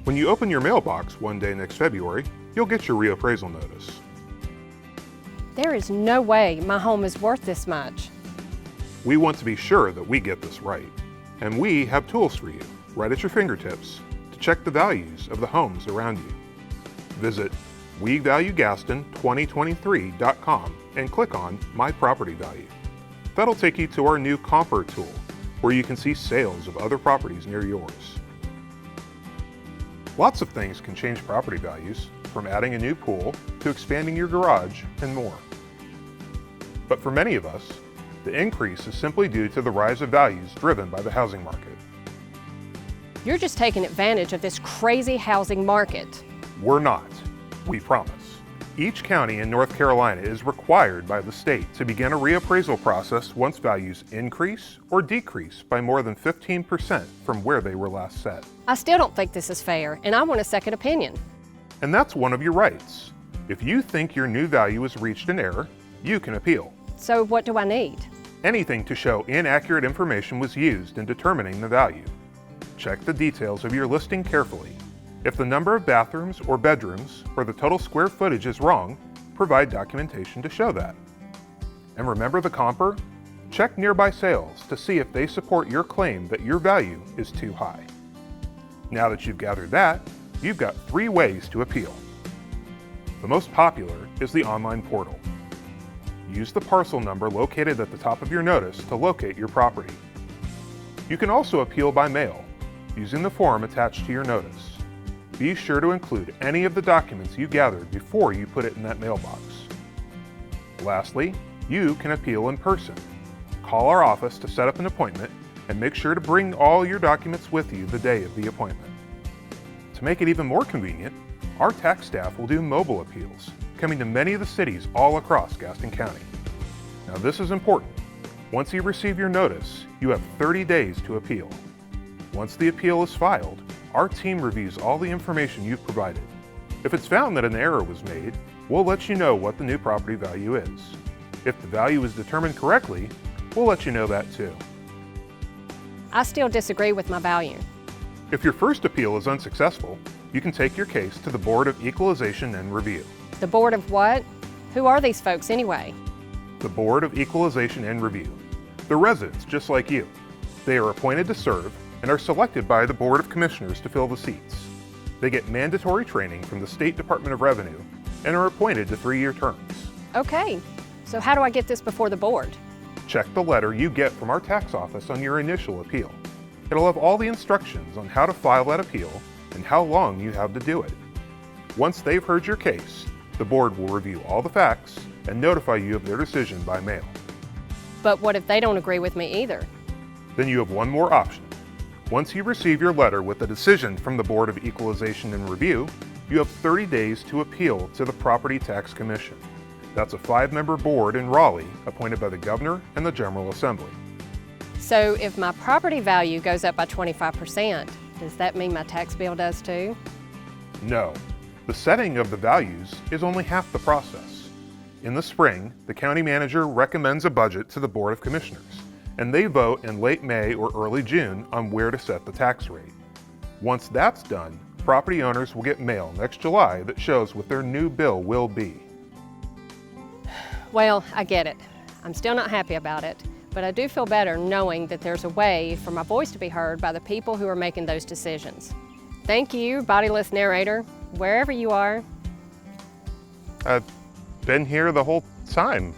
When you open your mailbox one day next February, you'll get your reappraisal notice. There is no way my home is worth this much. We want to be sure that we get this right, and we have tools for you right at your fingertips to check the values of the homes around you. Visit WeValueGaston2023.com and click on My Property Value. That'll take you to our new Compare tool, where you can see sales of other properties near yours. Lots of things can change property values, from adding a new pool to expanding your garage and more. But for many of us, the increase is simply due to the rise of values driven by the housing market. You're just taking advantage of this crazy housing market. We're not, we promise. Each county in North Carolina is required by the state to begin a reappraisal process once values increase or decrease by more than 15% from where they were last set. I still don't think this is fair, and I want a second opinion. And that's one of your rights. If you think your new value is reached in error, you can appeal. So what do I need? Anything to show inaccurate information was used in determining the value. Check the details of your listing carefully. If the number of bathrooms or bedrooms or the total square footage is wrong, provide documentation to show that. And remember the Compare? Check nearby sales to see if they support your claim that your value is too high. Now that you've gathered that, you've got 3 ways to appeal. The most popular is the online portal. Use the parcel number located at the top of your notice to locate your property. You can also appeal by mail, using the form attached to your notice. Be sure to include any of the documents you gathered before you put it in that mailbox. Lastly, you can appeal in person. Call our office to set up an appointment and make sure to bring all your documents with you the day of the appointment. To make it even more convenient, our tax staff will do mobile appeals, coming to many of the cities all across Gaston County. Now this is important. Once you receive your notice, you have 30 days to appeal. Once the appeal is filed, our team reviews all the information you've provided. If it's found that an error was made, we'll let you know what the new property value is. If the value is determined correctly, we'll let you know that too. I still disagree with my value. If your first appeal is unsuccessful, you can take your case to the Board of Equalization and Review. The Board of what? Who are these folks anyway? The Board of Equalization and Review. They're residents just like you. They are appointed to serve and are selected by the Board of Commissioners to fill the seats. They get mandatory training from the State Department of Revenue and are appointed to 3-year terms. Okay, so how do I get this before the board? Check the letter you get from our tax office on your initial appeal. It'll have all the instructions on how to file that appeal and how long you have to do it. Once they've heard your case, the board will review all the facts and notify you of their decision by mail. But what if they don't agree with me either? Then you have one more option. Once you receive your letter with a decision from the Board of Equalization and Review, you have 30 days to appeal to the Property Tax Commission. That's a 5-member board in Raleigh appointed by the Governor and the General Assembly. So if my property value goes up by 25%, does that mean my tax bill does too? No. The setting of the values is only half the process. In the spring, the county manager recommends a budget to the Board of Commissioners, and they vote in late May or early June on where to set the tax rate. Once that's done, property owners will get mail next July that shows what their new bill will be. Well, I get it. I'm still not happy about it, but I do feel better knowing that there's a way for my voice to be heard by the people who are making those decisions. Thank you, bodiless narrator, wherever you are. I've been here the whole time.